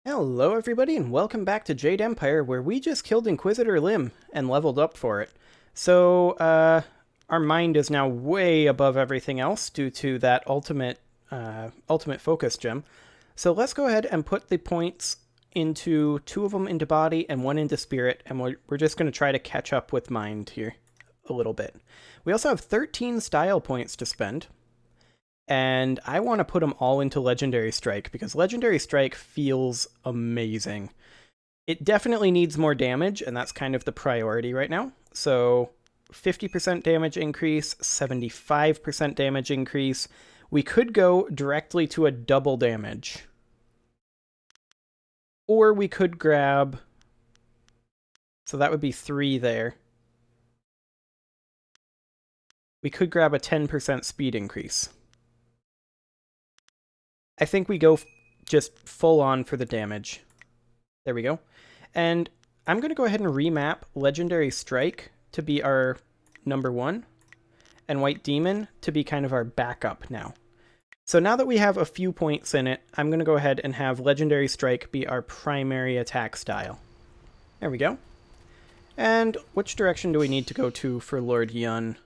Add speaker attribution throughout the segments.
Speaker 1: Hello everybody and welcome back to Jade Empire, where we just killed Inquisitor Lim and leveled up for it. So, our mind is now way above everything else due to that ultimate focus gem. So let's go ahead and put the points into two of them into body and one into spirit, and we're just going to try to catch up with mind here a little bit. We also have 13 style points to spend. And I want to put them all into Legendary Strike, because Legendary Strike feels amazing. It definitely needs more damage, and that's kind of the priority right now. So 50% damage increase, 75% damage increase. We could go directly to a double damage. Or we could grab... So that would be 3 there. We could grab a 10% speed increase. I think we go just full on for the damage. There we go. And I'm going to go ahead and remap Legendary Strike to be our number 1, and White Demon to be kind of our backup now. So now that we have a few points in it, I'm going to go ahead and have Legendary Strike be our primary attack style. There we go. And which direction do we need to go to for Lord Yun?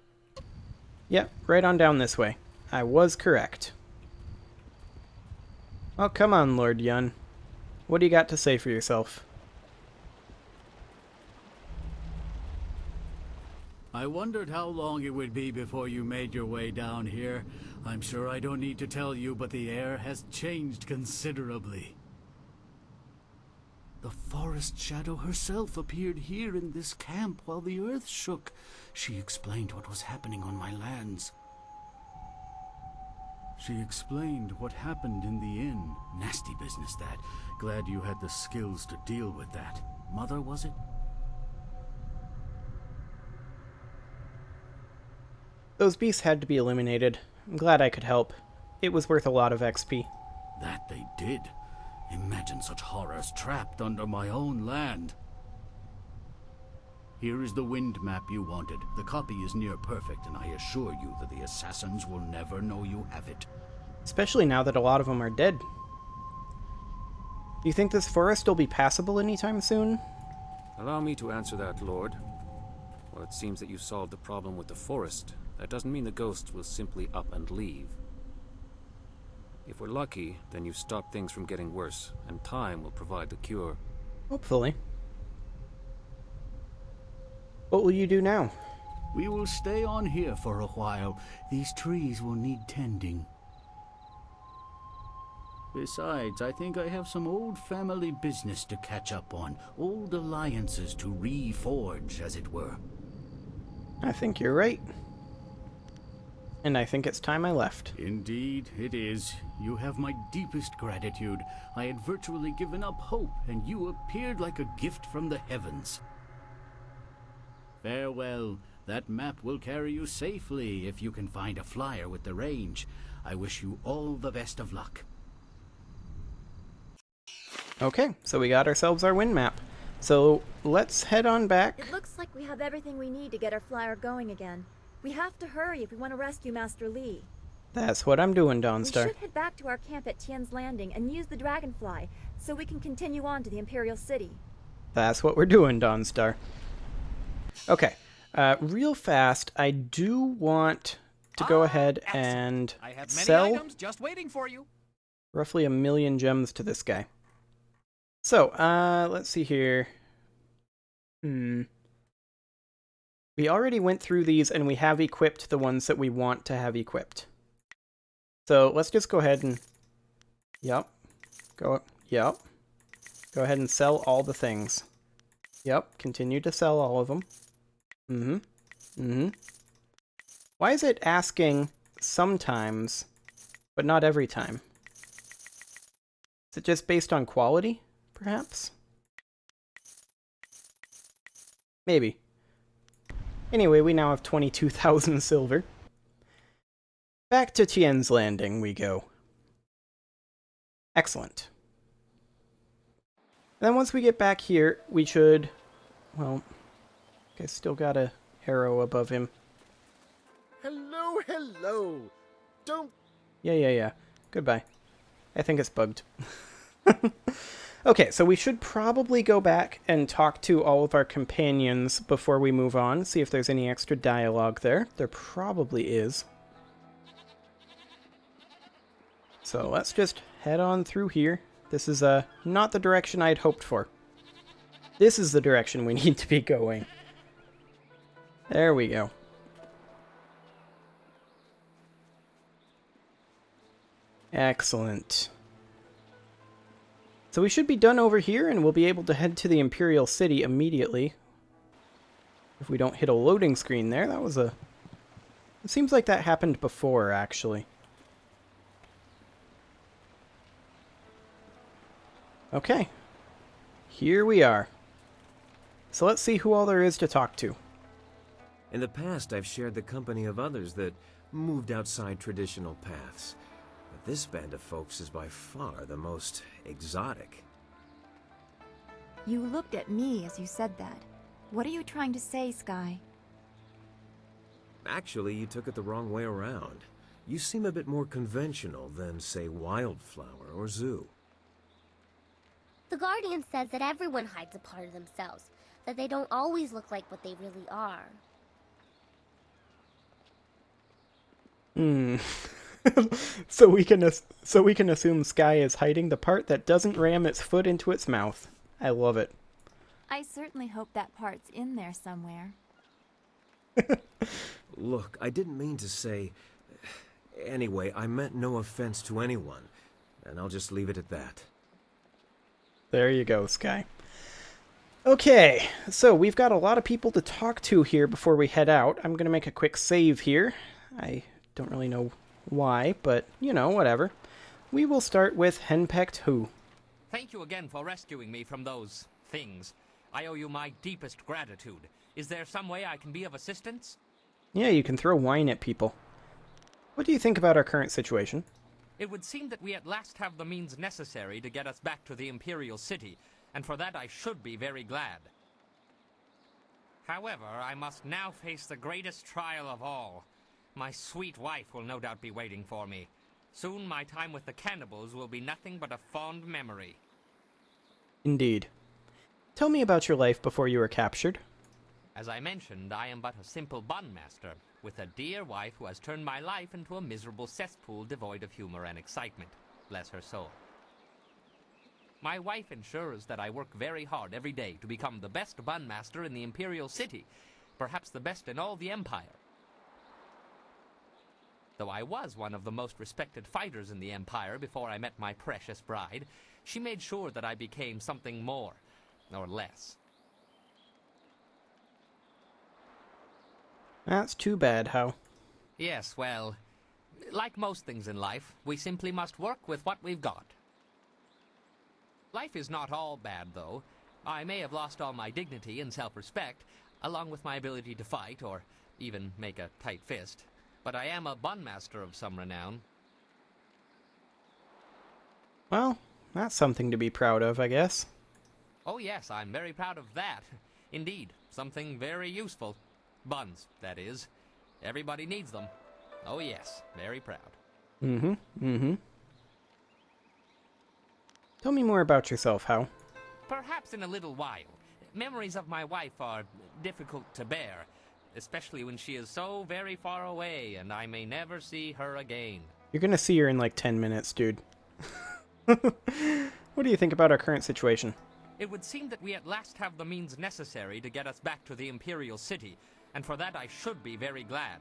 Speaker 1: Yep, right on down this way. I was correct. Oh, come on, Lord Yun. What do you got to say for yourself?
Speaker 2: I wondered how long it would be before you made your way down here. I'm sure I don't need to tell you, but the air has changed considerably. The forest shadow herself appeared here in this camp while the earth shook. She explained what was happening on my lands. She explained what happened in the inn. Nasty business, that. Glad you had the skills to deal with that. Mother, was it?
Speaker 1: Those beasts had to be eliminated. I'm glad I could help. It was worth a lot of XP.
Speaker 2: That they did. Imagine such horrors trapped under my own land. Here is the wind map you wanted. The copy is near perfect, and I assure you that the assassins will never know you have it.
Speaker 1: Especially now that a lot of them are dead. Do you think this forest will be passable anytime soon?
Speaker 3: Allow me to answer that, Lord. Well, it seems that you solved the problem with the forest. That doesn't mean the ghosts will simply up and leave. If we're lucky, then you stop things from getting worse, and time will provide the cure.
Speaker 1: Hopefully. What will you do now?
Speaker 2: We will stay on here for a while. These trees will need tending. Besides, I think I have some old family business to catch up on. Old alliances to reforge, as it were.
Speaker 1: I think you're right. And I think it's time I left.
Speaker 2: Indeed, it is. You have my deepest gratitude. I had virtually given up hope, and you appeared like a gift from the heavens. Farewell. That map will carry you safely if you can find a flyer with the range. I wish you all the best of luck.
Speaker 1: Okay, so we got ourselves our wind map. So let's head on back.
Speaker 4: It looks like we have everything we need to get our flyer going again. We have to hurry if we want to rescue Master Li.
Speaker 1: That's what I'm doing, Dawnstar.
Speaker 4: We should head back to our camp at Tien's Landing and use the Dragonfly so we can continue on to the Imperial City.
Speaker 1: That's what we're doing, Dawnstar. Okay, real fast, I do want to go ahead and
Speaker 5: I have many
Speaker 1: sell
Speaker 5: items just waiting for you.
Speaker 1: roughly 1,000,000 gems to this guy. So, let's see here. We already went through these, and we have equipped the ones that we want to have equipped. So, let's just go ahead and... Yep. Go ahead and sell all the things. Yep, continue to sell all of them. Why is it asking sometimes, but not every time? Is it just based on quality, perhaps? Maybe. Anyway, we now have 22,000 silver. Back to Tien's Landing we go. Excellent. And then once we get back here, we should... Well, I still got a arrow above him.
Speaker 6: Hello. Don't...
Speaker 1: Yeah. Goodbye. I think it's bugged. Okay, so we should probably go back and talk to all of our companions before we move on, see if there's any extra dialogue there. There probably is. So let's just head on through here. This is not the direction I'd hoped for. This is the direction we need to be going. There we go. Excellent. So we should be done over here, and we'll be able to head to the Imperial City immediately. If we don't hit a loading screen there, that was a... It seems like that happened before, actually. Okay. Here we are. So let's see who all there is to talk to.
Speaker 5: In the past, I've shared the company of others that moved outside traditional paths. But this band of folks is by far the most exotic.
Speaker 4: You looked at me as you said that. What are you trying to say, Sky?
Speaker 5: Actually, you took it the wrong way around. You seem a bit more conventional than, say, Wildflower or Zoo.
Speaker 6: The Guardian says that everyone hides a part of themselves, that they don't always look like what they really are.
Speaker 1: So we can assume Sky is hiding the part that doesn't ram its foot into its mouth. I love it.
Speaker 4: I certainly hope that part's in there somewhere.
Speaker 5: Look, I didn't mean to say... Anyway, I meant no offense to anyone, and I'll just leave it at that.
Speaker 1: There you go, Sky. Okay, so we've got a lot of people to talk to here before we head out. I'm going to make a quick save here. I don't really know why, but, you know, whatever. We will start with Henpecked Who.
Speaker 7: Thank you again for rescuing me from those things. I owe you my deepest gratitude. Is there some way I can be of assistance?
Speaker 1: Yeah, you can throw wine at people. What do you think about our current situation?
Speaker 7: It would seem that we at last have the means necessary to get us back to the Imperial City, and for that I should be very glad. However, I must now face the greatest trial of all. My sweet wife will no doubt be waiting for me. Soon my time with the cannibals will be nothing but a fond memory.
Speaker 1: Indeed. Tell me about your life before you were captured.
Speaker 7: As I mentioned, I am but a simple bun master, with a dear wife who has turned my life into a miserable cesspool devoid of humor and excitement. Bless her soul. My wife ensures that I work very hard every day to become the best bun master in the Imperial City, perhaps the best in all the Empire. Though I was one of the most respected fighters in the Empire before I met my precious bride, she made sure that I became something more, or less.
Speaker 1: That's too bad, How.
Speaker 7: Yes, well, like most things in life, we simply must work with what we've got. Life is not all bad, though. I may have lost all my dignity and self-respect, along with my ability to fight, or even make a tight fist. But I am a bun master of some renown.
Speaker 1: Well, that's something to be proud of, I guess.
Speaker 7: Oh yes, I'm very proud of that. Indeed, something very useful. Buns, that is. Everybody needs them. Oh yes, very proud.
Speaker 1: Tell me more about yourself, How.
Speaker 7: Perhaps in a little while. Memories of my wife are difficult to bear, especially when she is so very far away and I may never see her again.
Speaker 1: You're gonna see her in like 10 minutes, dude. What do you think about our current situation?
Speaker 7: It would seem that we at last have the means necessary to get us back to the Imperial City, and for that I should be very glad.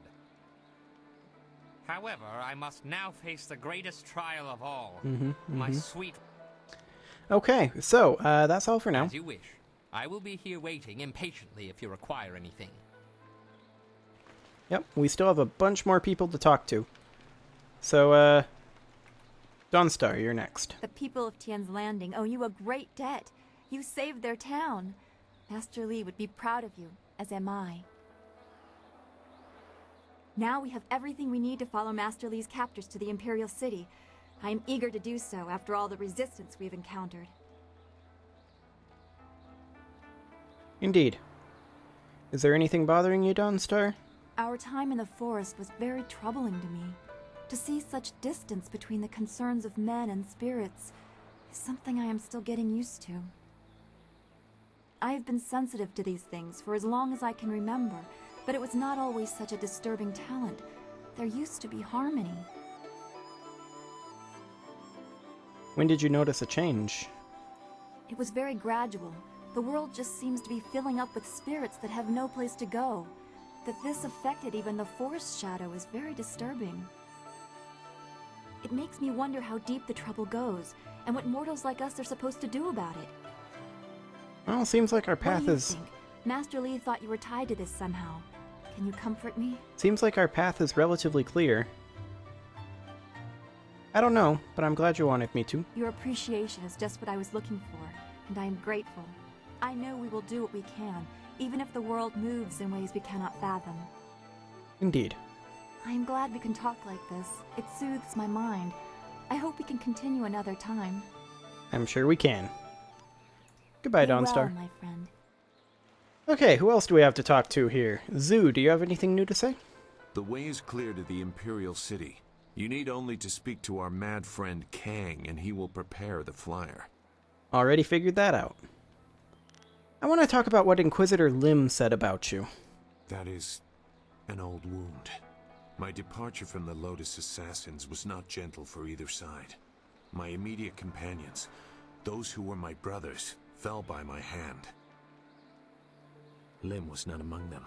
Speaker 7: However, I must now face the greatest trial of all. My sweet...
Speaker 1: Okay, so, that's all for now.
Speaker 7: As you wish. I will be here waiting impatiently if you require anything.
Speaker 1: Yep, we still have a bunch more people to talk to. So, Dawnstar, you're next.
Speaker 4: The people of Tian's Landing owe you a great debt. You saved their town. Master Li would be proud of you, as am I. Now we have everything we need to follow Master Li's captors to the Imperial City. I am eager to do so after all the resistance we've encountered.
Speaker 1: Indeed. Is there anything bothering you, Dawnstar?
Speaker 4: Our time in the forest was very troubling to me. To see such distance between the concerns of men and spirits, is something I am still getting used to. I have been sensitive to these things for as long as I can remember, but it was not always such a disturbing talent. There used to be harmony.
Speaker 1: When did you notice a change?
Speaker 4: It was very gradual. The world just seems to be filling up with spirits that have no place to go. That this affected even the forest shadow is very disturbing. It makes me wonder how deep the trouble goes, and what mortals like us are supposed to do about it.
Speaker 1: Well, seems like our
Speaker 4: What
Speaker 1: path
Speaker 4: do you
Speaker 1: is...
Speaker 4: think? Master Li thought you were tied to this somehow. Can you comfort me?
Speaker 1: Seems like our path is relatively clear. I don't know, but I'm glad you wanted me to.
Speaker 4: Your appreciation is just what I was looking for, and I am grateful. I know we will do what we can, even if the world moves in ways we cannot fathom.
Speaker 1: Indeed.
Speaker 4: I am glad we can talk like this. It soothes my mind. I hope we can continue another time.
Speaker 1: I'm sure we can. Goodbye,
Speaker 4: Be well,
Speaker 1: Dawnstar.
Speaker 4: my friend.
Speaker 1: Okay, who else do we have to talk to here? Zoo, do you have anything new to say?
Speaker 8: The way is clear to the Imperial City. You need only to speak to our mad friend Kang, and he will prepare the flyer.
Speaker 1: Already figured that out. I want to talk about what Inquisitor Lim said about you.
Speaker 8: That is an old wound. My departure from the Lotus Assassins was not gentle for either side. My immediate companions, those who were my brothers, fell by my hand.
Speaker 5: Lim was not among them.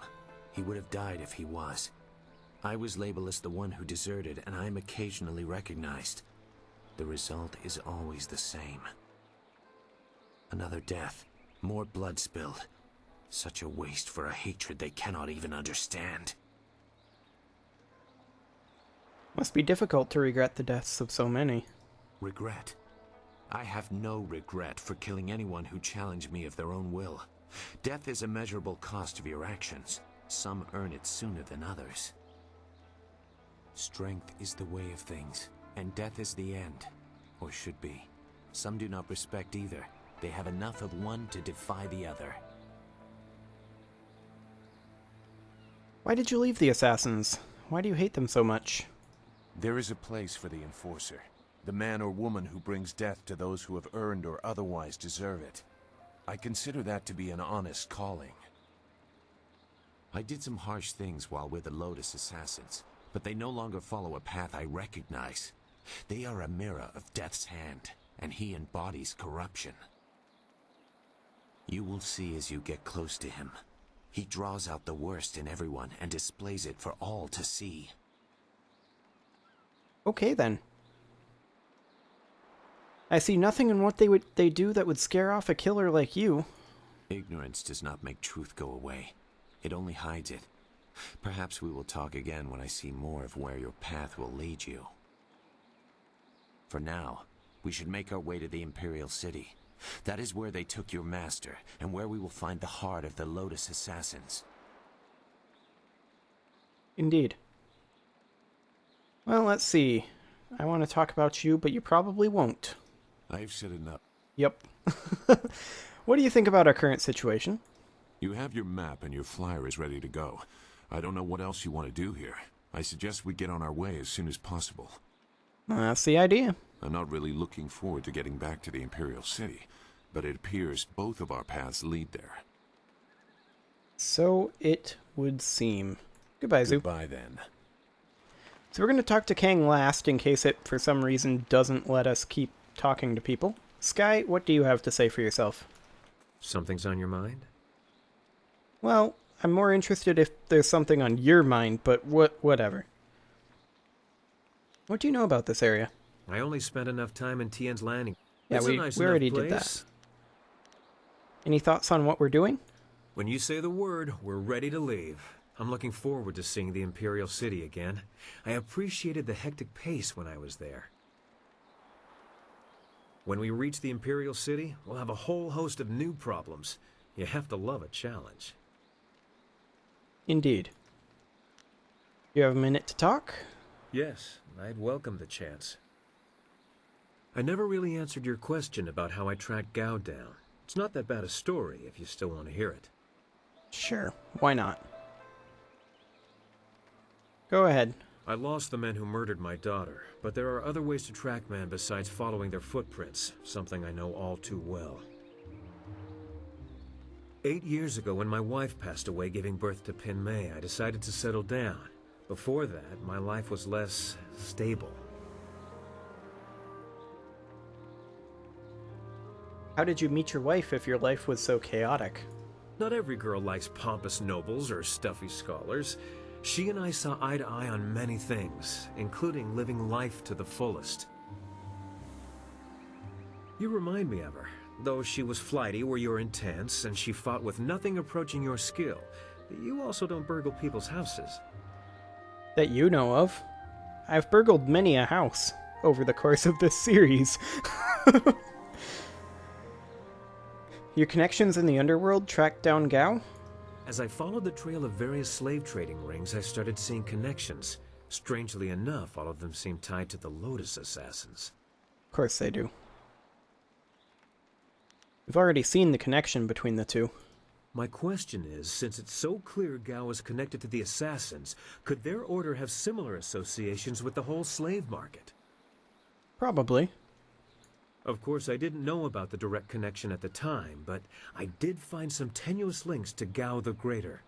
Speaker 5: He would have died if he was. I was labeled as the one who deserted, and I am occasionally recognized. The result is always the same. Another death, more blood spilled. Such a waste for a hatred they cannot even understand.
Speaker 1: Must be difficult to regret the deaths of so many.
Speaker 8: Regret? I have no regret for killing anyone who challenged me of their own will. Death is a measurable cost of your actions. Some earn it sooner than others. Strength is the way of things, and death is the end, or should be. Some do not respect either. They have enough of one to defy the other.
Speaker 1: Why did you leave the Assassins? Why do you hate them so much?
Speaker 8: There is a place for the Enforcer, the man or woman who brings death to those who have earned or otherwise deserve it. I consider that to be an honest calling. I did some harsh things while with the Lotus Assassins, but they no longer follow a path I recognize. They are a mirror of Death's hand, and he embodies corruption. You will see as you get close to him. He draws out the worst in everyone and displays it for all to see.
Speaker 1: Okay then. I see nothing in what they do that would scare off a killer like you.
Speaker 8: Ignorance does not make truth go away. It only hides it. Perhaps we will talk again when I see more of where your path will lead you. For now, we should make our way to the Imperial City. That is where they took your master, and where we will find the heart of the Lotus Assassins.
Speaker 1: Indeed. Well, let's see. I want to talk about you, but you probably won't.
Speaker 8: I've said enough.
Speaker 1: Yep. What do you think about our current situation?
Speaker 8: You have your map and your flyer is ready to go. I don't know what else you want to do here. I suggest we get on our way as soon as possible.
Speaker 1: That's the idea.
Speaker 8: I'm not really looking forward to getting back to the Imperial City, but it appears both of our paths lead there.
Speaker 1: So it would seem. Goodbye, Zoo.
Speaker 8: Goodbye, then.
Speaker 1: So we're going to talk to Kang last in case it, for some reason, doesn't let us keep talking to people. Sky, what do you have to say for yourself?
Speaker 5: Something's on your mind?
Speaker 1: Well, I'm more interested if there's something on your mind, but whatever. What do you know about this area?
Speaker 5: I only spent enough time in Tien's Landing.
Speaker 1: Yeah,
Speaker 5: It's
Speaker 1: we
Speaker 5: a nice
Speaker 1: already
Speaker 5: enough
Speaker 1: did
Speaker 5: place.
Speaker 1: that. Any thoughts on what we're doing?
Speaker 5: When you say the word, we're ready to leave. I'm looking forward to seeing the Imperial City again. I appreciated the hectic pace when I was there. When we reach the Imperial City, we'll have a whole host of new problems. You have to love a challenge.
Speaker 1: Indeed. You have a minute to talk?
Speaker 5: Yes, I'd welcome the chance. I never really answered your question about how I tracked Gao down. It's not that bad a story if you still want to hear it.
Speaker 1: Sure, why not? Go ahead.
Speaker 9: I lost the men who murdered my daughter, but there are other ways to track men besides following their footprints, something I know all too well. 8 years ago, when my wife passed away giving birth to Pin May, I decided to settle down. Before that, my life was less stable.
Speaker 1: How did you meet your wife if your life was so chaotic?
Speaker 9: Not every girl likes pompous nobles or stuffy scholars. She and I saw eye to eye on many things, including living life to the fullest. You remind me of her. Though she was flighty where you're intense, and she fought with nothing approaching your skill, you also don't burgle people's houses.
Speaker 1: That you know of. I've burgled many a house over the course of this series. Your connections in the underworld tracked down Gao?
Speaker 9: As I followed the trail of various slave trading rings, I started seeing connections. Strangely enough, all of them seemed tied to the Lotus Assassins.
Speaker 1: Of course they do. We've already seen the connection between the two.
Speaker 9: My question is, since it's so clear Gao is connected to the Assassins, could their order have similar associations with the whole slave market?
Speaker 1: Probably.
Speaker 9: Of course, I didn't know about the direct connection at the time, but I did find some tenuous links to Gao the Greater.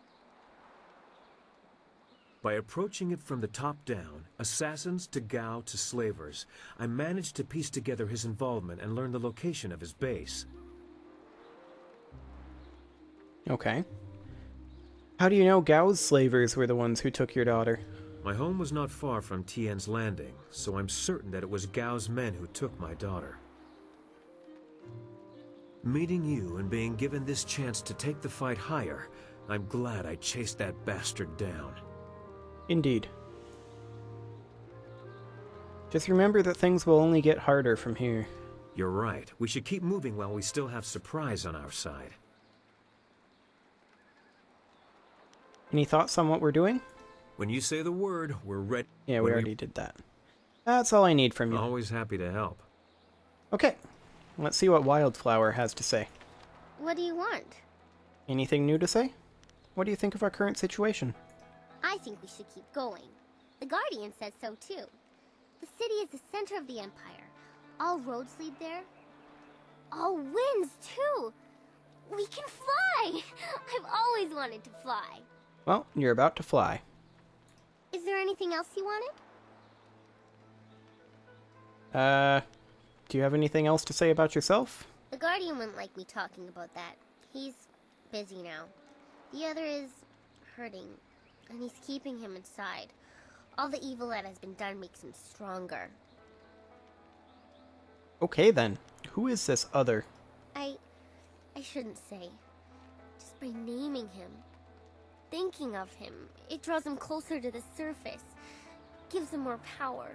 Speaker 9: By approaching it from the top down, assassins to Gao to slavers, I managed to piece together his involvement and learn the location of his base.
Speaker 1: Okay. How do you know Gao's slavers were the ones who took your daughter?
Speaker 9: My home was not far from Tien's Landing, so I'm certain that it was Gao's men who took my daughter. Meeting you and being given this chance to take the fight higher, I'm glad I chased that bastard down.
Speaker 1: Indeed. Just remember that things will only get harder from here.
Speaker 9: You're right. We should keep moving while we still have surprise on our side.
Speaker 1: Any thoughts on what we're doing?
Speaker 9: When you say the word, we're ready.
Speaker 1: Yeah, we already did that. That's all I need from you.
Speaker 9: Always happy to help.
Speaker 1: Okay, let's see what Wildflower has to say.
Speaker 6: What do you want?
Speaker 1: Anything new to say? What do you think of our current situation?
Speaker 6: I think we should keep going. The Guardian says so too. The city is the center of the Empire. All roads lead there. All winds too. We can fly! I've always wanted to fly.
Speaker 1: Well, you're about to fly.
Speaker 6: Is there anything else you wanted?
Speaker 1: Do you have anything else to say about yourself?
Speaker 6: The Guardian wouldn't like me talking about that. He's busy now. The other is hurting, and he's keeping him inside. All the evil that has been done makes him stronger.
Speaker 1: Okay then. Who is this other?
Speaker 6: I shouldn't say. Just by naming him, thinking of him, it draws him closer to the surface, gives him more power.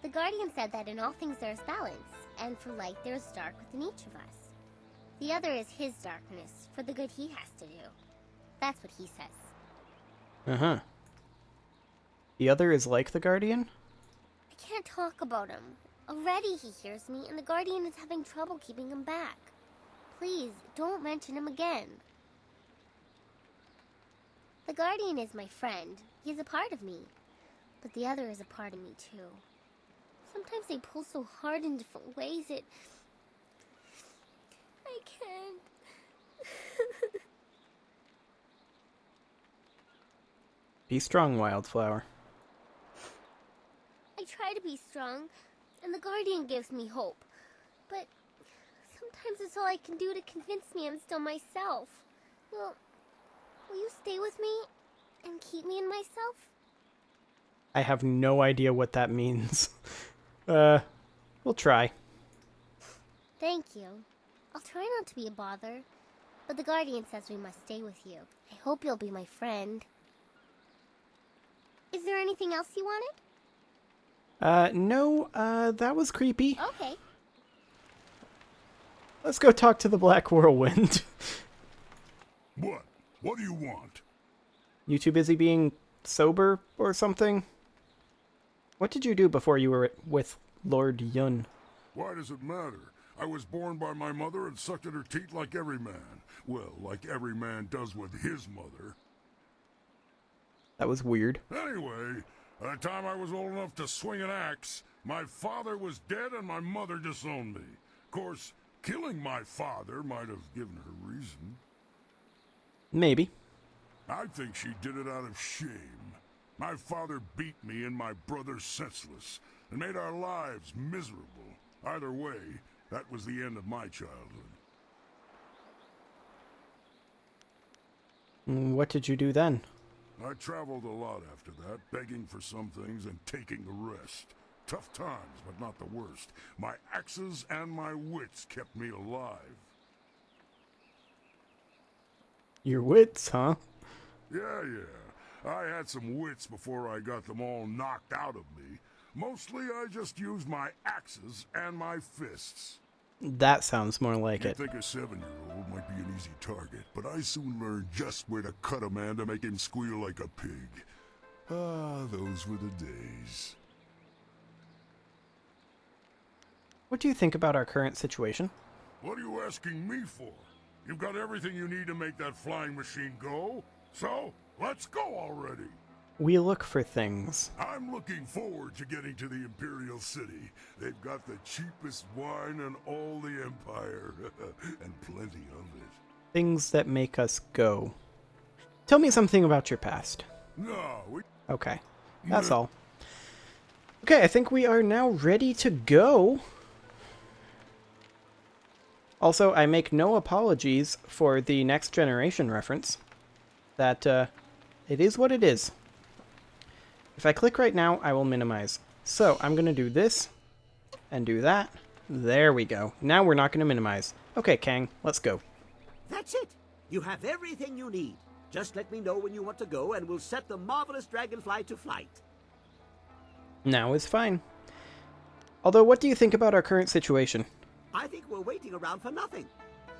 Speaker 6: The Guardian said that in all things there is balance, and for light there is dark within each of us. The other is his darkness, for the good he has to do. That's what he says.
Speaker 1: Uh-huh. The other is like the Guardian?
Speaker 6: I can't talk about him. Already he hears me, and the Guardian is having trouble keeping him back. Please, don't mention him again. The Guardian is my friend. He is a part of me. But the other is a part of me, too. Sometimes they pull so hard in different ways, I can't.
Speaker 1: Be strong, Wildflower.
Speaker 6: I try to be strong, and the Guardian gives me hope. But sometimes it's all I can do to convince me I'm still myself. Will you stay with me and keep me in myself?
Speaker 1: I have no idea what that means. We'll try.
Speaker 6: Thank you. I'll try not to be a bother. But the Guardian says we must stay with you. I hope you'll be my friend. Is there anything else you wanted?
Speaker 1: No, that was creepy.
Speaker 6: Okay.
Speaker 1: Let's go talk to the Black Whirlwind.
Speaker 10: What? What do you want?
Speaker 1: You too busy being sober or something? What did you do before you were with Lord Yun?
Speaker 10: Why does it matter? I was born by my mother and sucked at her teat like every man. Well, like every man does with his mother.
Speaker 1: That was weird.
Speaker 10: Anyway, by the time I was old enough to swing an axe, my father was dead and my mother disowned me. Of course, killing my father might have given her reason.
Speaker 1: Maybe.
Speaker 10: I think she did it out of shame. My father beat me and my brother senseless, and made our lives miserable. Either way, that was the end of my childhood.
Speaker 1: What did you do then?
Speaker 10: I traveled a lot after that, begging for some things and taking the rest. Tough times, but not the worst. My axes and my wits kept me alive.
Speaker 1: Your wits, huh?
Speaker 10: Yeah. I had some wits before I got them all knocked out of me. Mostly I just used my axes and my fists.
Speaker 1: That sounds more like
Speaker 10: You'd
Speaker 1: it.
Speaker 10: think a 7-year-old might be an easy target, but I soon learned just where to cut a man to make him squeal like a pig. Ah, those were the days.
Speaker 1: What do you think about our current situation?
Speaker 10: What are you asking me for? You've got everything you need to make that flying machine go. So, let's go already.
Speaker 1: We look for things.
Speaker 10: I'm looking forward to getting to the Imperial City. They've got the cheapest wine in all the Empire. And plenty of it.
Speaker 1: Things that make us go. Tell me something about your past.
Speaker 10: No,
Speaker 1: Okay. That's all. Okay, I think we are now ready to go. Also, I make no apologies for the Next Generation reference. That, it is what it is. If I click right now, I will minimize. So, I'm going to do this, and do that. There we go. Now we're not going to minimize. Okay, Kang, let's go.
Speaker 11: That's it. You have everything you need. Just let me know when you want to go, and we'll set the marvelous dragonfly to flight.
Speaker 1: Now is fine. Although, what do you think about our current situation?
Speaker 11: I think we're waiting around for nothing.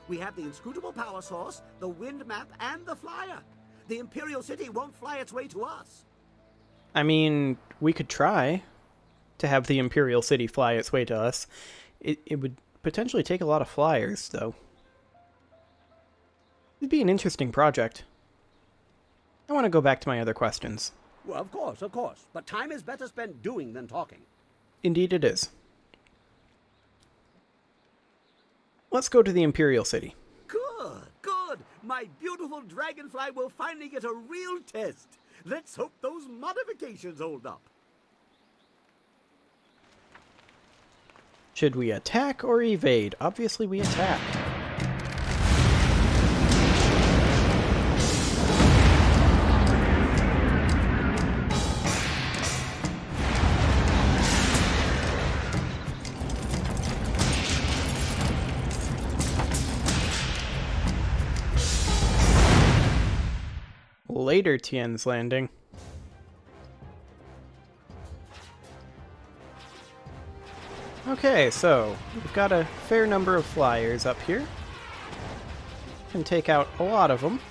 Speaker 11: We have the inscrutable power source, the wind map, and the flyer. The Imperial City won't fly its way to us.
Speaker 1: I mean, we could try to have the Imperial City fly its way to us. It would potentially take a lot of flyers, though. It'd be an interesting project. I want to go back to my other questions.
Speaker 11: Well, of course. But time is better spent doing than talking.
Speaker 1: Indeed it is. Let's go to the Imperial City.
Speaker 11: Good. My beautiful dragonfly will finally get a real test. Let's hope those modifications hold up.
Speaker 1: Should we attack or evade? Obviously we attack. Later, Tien's Landing. Okay, so we've got a fair number of flyers up here. Can take out a lot of them.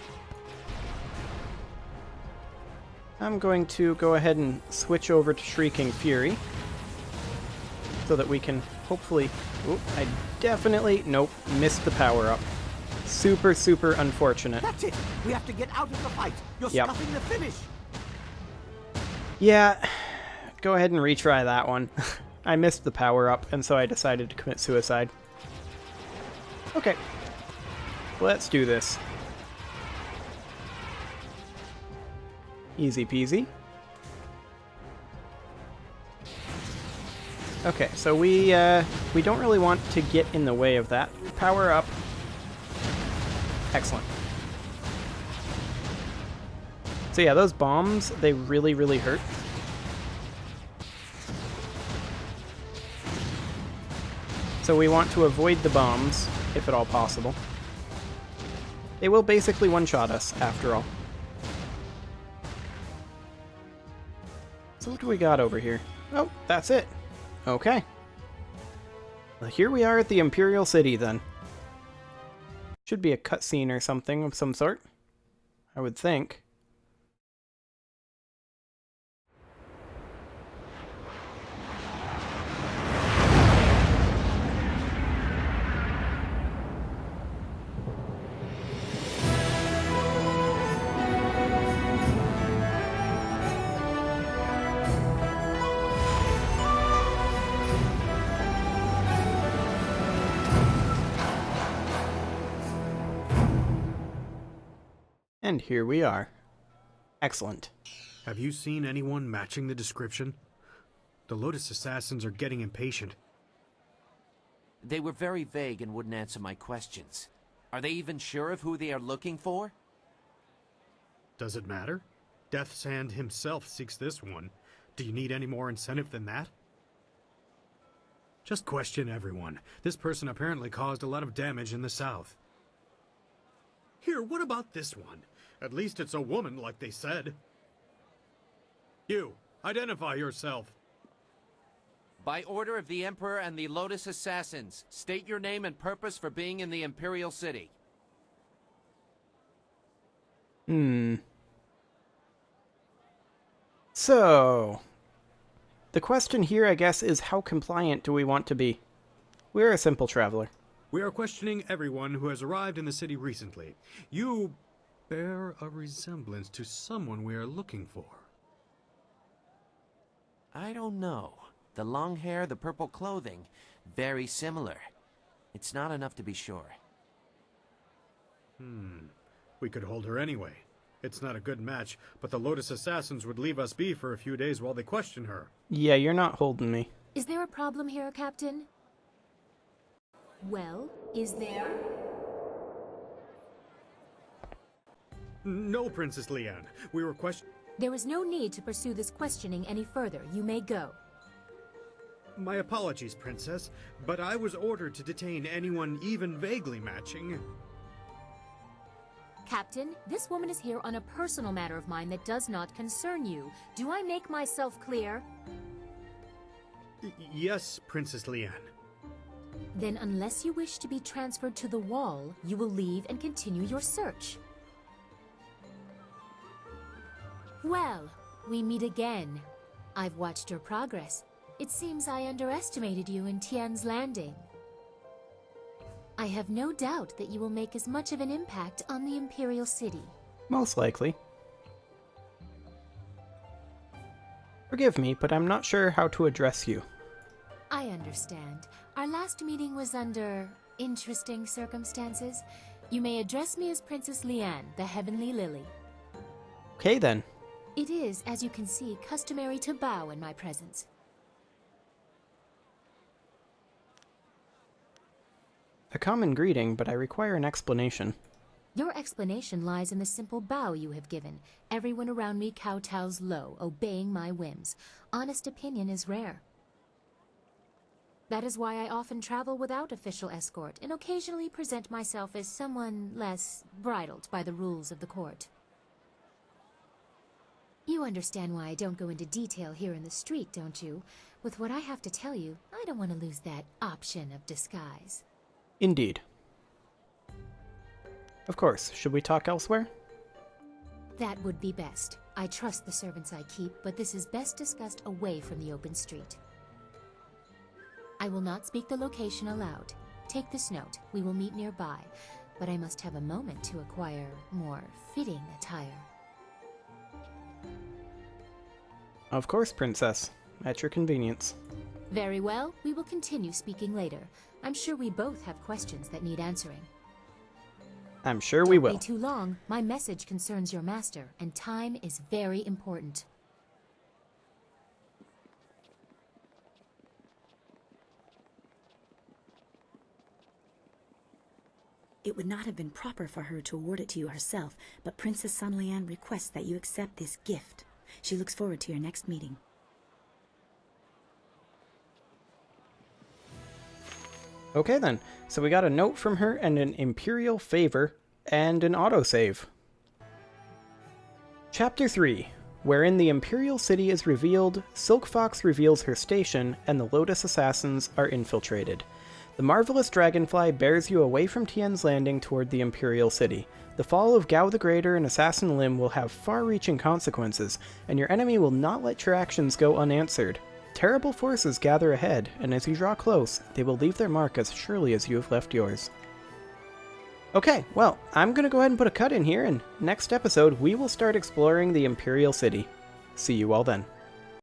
Speaker 1: I'm going to go ahead and switch over to Shrieking Fury so that we can hopefully... Oop, I definitely... Nope, missed the power-up. Super unfortunate.
Speaker 11: That's it. We have to get out of the fight. You're scuffing the finish.
Speaker 1: Yeah, go ahead and retry that one. I missed the power-up, and so I decided to commit suicide. Okay. Let's do this. Easy peasy. Okay, so we don't really want to get in the way of that. Power up. Excellent. So yeah, those bombs, they really hurt. So we want to avoid the bombs, if at all possible. They will basically one-shot us, after all. So what do we got over here? Oh, that's it. Okay. Well, here we are at the Imperial City, then. Should be a cutscene or something of some sort, I would think. And here we are. Excellent.
Speaker 12: Have you seen anyone matching the description? The Lotus Assassins are getting impatient.
Speaker 5: They were very vague and wouldn't answer my questions. Are they even sure of who they are looking for?
Speaker 12: Does it matter? Death's Hand himself seeks this one. Do you need any more incentive than that? Just question everyone. This person apparently caused a lot of damage in the south. Here, what about this one? At least it's a woman, like they said. You, identify yourself.
Speaker 5: By order of the Emperor and the Lotus Assassins, state your name and purpose for being in the Imperial City.
Speaker 1: So, the question here, I guess, is how compliant do we want to be? We're a simple traveler.
Speaker 12: We are questioning everyone who has arrived in the city recently. You bear a resemblance to someone we are looking for.
Speaker 5: I don't know. The long hair, the purple clothing, very similar. It's not enough to be sure.
Speaker 12: We could hold her anyway. It's not a good match, but the Lotus Assassins would leave us be for a few days while they question her.
Speaker 1: Yeah, you're not holding me.
Speaker 13: Is there a problem here, Captain? Well, is there?
Speaker 12: No, Princess Leanne. We were
Speaker 13: There is no need to pursue this questioning any further. You may go.
Speaker 12: My apologies, Princess, but I was ordered to detain anyone even vaguely matching.
Speaker 13: Captain, this woman is here on a personal matter of mine that does not concern you. Do I make myself clear?
Speaker 12: Yes, Princess Leanne.
Speaker 13: Then unless you wish to be transferred to the wall, you will leave and continue your search. Well, we meet again. I've watched your progress. It seems I underestimated you in Tian's Landing. I have no doubt that you will make as much of an impact on the Imperial City.
Speaker 1: Most likely. Forgive me, but I'm not sure how to address you.
Speaker 13: I understand. Our last meeting was under interesting circumstances. You may address me as Princess Leanne, the Heavenly Lily.
Speaker 1: Okay then.
Speaker 13: It is, as you can see, customary to bow in my presence.
Speaker 1: A common greeting, but I require an explanation.
Speaker 13: Your explanation lies in the simple bow you have given. Everyone around me kowtows low, obeying my whims. Honest opinion is rare. That is why I often travel without official escort, and occasionally present myself as someone less bridled by the rules of the court. You understand why I don't go into detail here in the street, don't you? With what I have to tell you, I don't want to lose that option of disguise.
Speaker 1: Indeed. Of course, should we talk elsewhere?
Speaker 13: That would be best. I trust the servants I keep, but this is best discussed away from the open street. I will not speak the location aloud. Take this note. We will meet nearby, but I must have a moment to acquire more fitting attire.
Speaker 1: Of course, Princess. At your convenience.
Speaker 13: Very well. We will continue speaking later. I'm sure we both have questions that need answering.
Speaker 1: I'm sure we will.
Speaker 13: Don't be too long. My message concerns your master, and time is very important.
Speaker 14: It would not have been proper for her to award it to you herself, but Princess Sun Lian requests that you accept this gift. She looks forward to your next meeting.
Speaker 1: Okay then, so we got a note from her and an Imperial favor and an autosave. Chapter 3, wherein the Imperial City is revealed, Silk Fox reveals her station, and the Lotus Assassins are infiltrated. The marvelous dragonfly bears you away from Tian's Landing toward the Imperial City. The fall of Gao the Greater and Assassin Lim will have far-reaching consequences, and your enemy will not let your actions go unanswered. Terrible forces gather ahead, and as you draw close, they will leave their mark as surely as you have left yours. Okay, well, I'm gonna go ahead and put a cut in here, and next episode we will start exploring the Imperial City. See you all then.